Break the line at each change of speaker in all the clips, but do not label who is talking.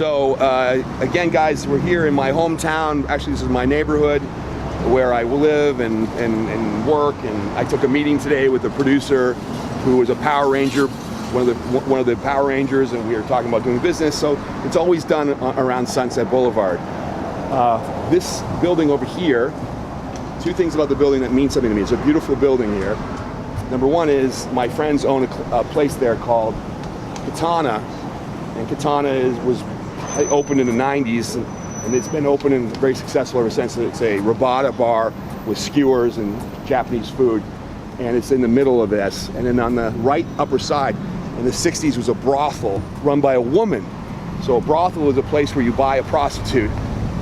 So again, guys, we're here in my hometown. Actually, this is my neighborhood where I live and work. And I took a meeting today with the producer, who was a Power Ranger, one of the Power Rangers, and we were talking about doing business. So it's always done around Sunset Boulevard. This building over here, two things about the building that mean something to me. It's a beautiful building here. Number one is my friends own a place there called Katana, and Katana was opened in the 90s, and it's been open and very successful ever since. It's a Rabata bar with skewers and Japanese food, and it's in the middle of this. And then on the right upper side, in the 60s, was a brothel run by a woman. So a brothel is a place where you buy a prostitute,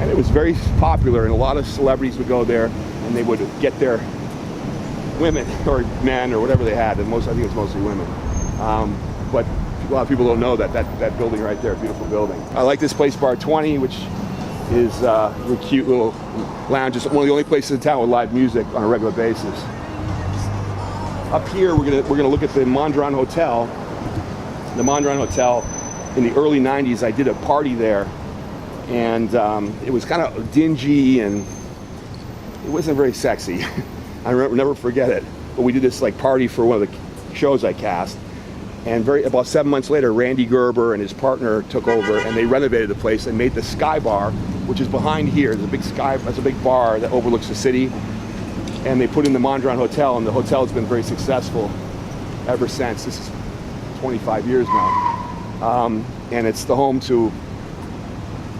and it was very popular, and a lot of celebrities would go there, and they would get their women or men or whatever they had, and I think it's mostly women. But a lot of people don't know that building right there, beautiful building. I like this place, Bar 20, which is a cute little lounge. It's one of the only places in town with live music on a regular basis. Up here, we're gonna look at the Mondrian Hotel. The Mondrian Hotel, in the early 90s, I did a party there, and it was kind of dingy and it wasn't very sexy. I never forget it. But we did this like party for one of the shows I cast. And about 7 months later, Randy Gerber and his partner took over, and they renovated the place and made the Sky Bar, which is behind here. That's a big bar that overlooks the city. And they put in the Mondrian Hotel, and the hotel has been very successful ever since. This is 25 years now. And it's the home to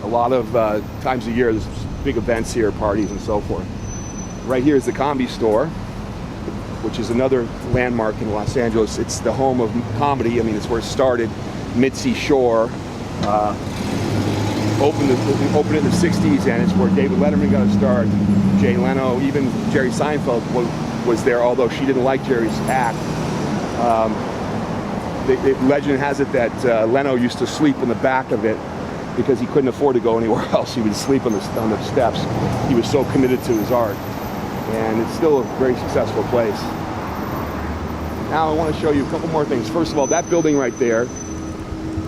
a lot of times a year. There's big events here, parties and so forth. Right here is the Comedy Store, which is another landmark in Los Angeles. It's the home of comedy. I mean, it's where it started. Mitzi Shore opened it in the 60s, and it's where David Letterman got a start. Jay Leno, even Jerry Seinfeld was there, although she didn't like Jerry's act. Legend has it that Leno used to sleep in the back of it because he couldn't afford to go anywhere else. He would sleep on the steps. He was so committed to his art. And it's still a very successful place. Now I want to show you a couple more things. First of all, that building right there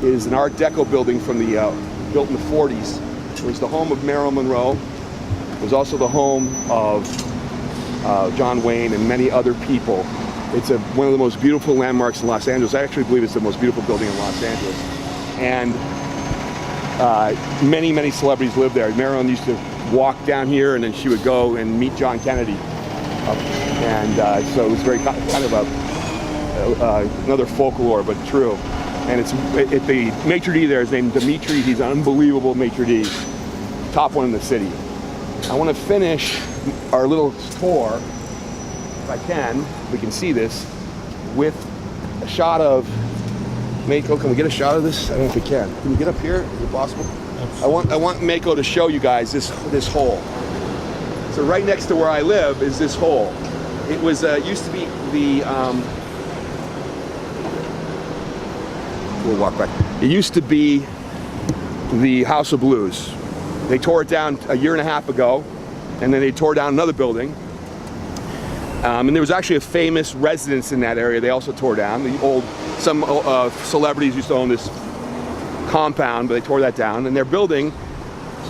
is an Art Deco building from built in the 40s. It was the home of Marilyn Monroe. It was also the home of John Wayne and many other people. It's one of the most beautiful landmarks in Los Angeles. I actually believe it's the most beautiful building in Los Angeles. And many, many celebrities live there. Marilyn used to walk down here, and then she would go and meet John Kennedy. So it was very kind of another folklore, but true. And the maitre d' there is named Dimitri. He's an unbelievable maitre d', top one in the city. I want to finish our little tour, if I can. We can see this with a shot of Mako. Can we get a shot of this? I don't know if we can. Can you get up here? Is it possible? I want Mako to show you guys this hole. So right next to where I live is this hole. It was used to be the we'll walk back. It used to be the House of Blues. They tore it down a year and a half ago, and then they tore down another building. And there was actually a famous residence in that area they also tore down. Some celebrities used to own this compound, but they tore that down, and they're building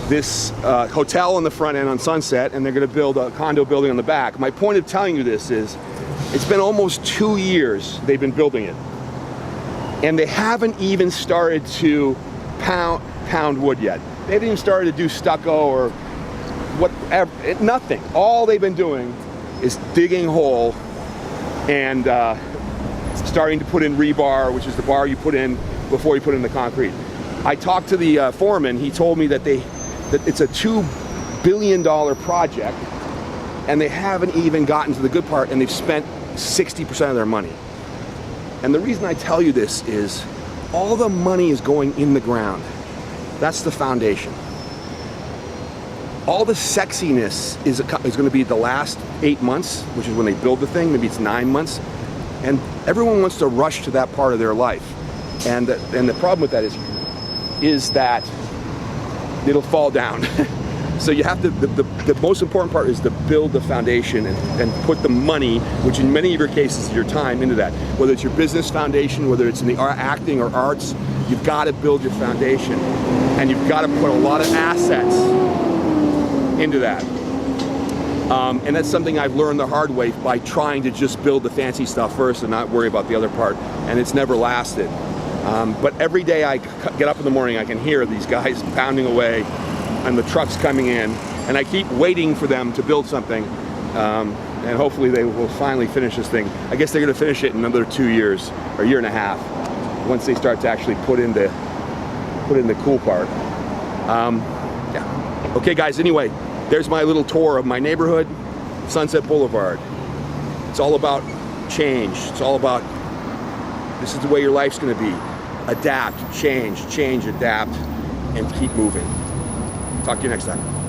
this hotel on the front end on Sunset, and they're going to build a condo building on the back. My point of telling you this is, it's been almost 2 years they've been building it, and they haven't even started to pound wood yet. They haven't even started to do stucco or whatever, nothing. All they've been doing is digging a hole and starting to put in rebar, which is the bar you put in before you put in the concrete. I talked to the foreman. He told me that it's a $2 billion project, and they haven't even gotten to the good part, and they've spent 60% of their money. And the reason I tell you this is all the money is going in the ground. That's the foundation. All the sexiness is going to be the last 8 months, which is when they build the thing. Maybe it's 9 months. And everyone wants to rush to that part of their life. And the problem with that is that it'll fall down. So you have to, the most important part is to build the foundation and put the money, which in many of your cases is your time, into that. Whether it's your business foundation, whether it's in the acting or arts, you've got to build your foundation. and you've got to put a lot of assets into that. And that's something I've learned the hard way by trying to just build the fancy stuff first and not worry about the other part, and it's never lasted. But every day I get up in the morning, I can hear these guys pounding away and the trucks coming in, and I keep waiting for them to build something, and hopefully they will finally finish this thing. I guess they're going to finish it in another 2 years or a year and a half once they start to actually put in the cool part. Yeah. Okay guys, anyway, there's my little tour of my neighborhood, Sunset Boulevard. It's all about change. It's all about, this is the way your life's going to be. Adapt, change, adapt, and keep moving. Talk to you next time.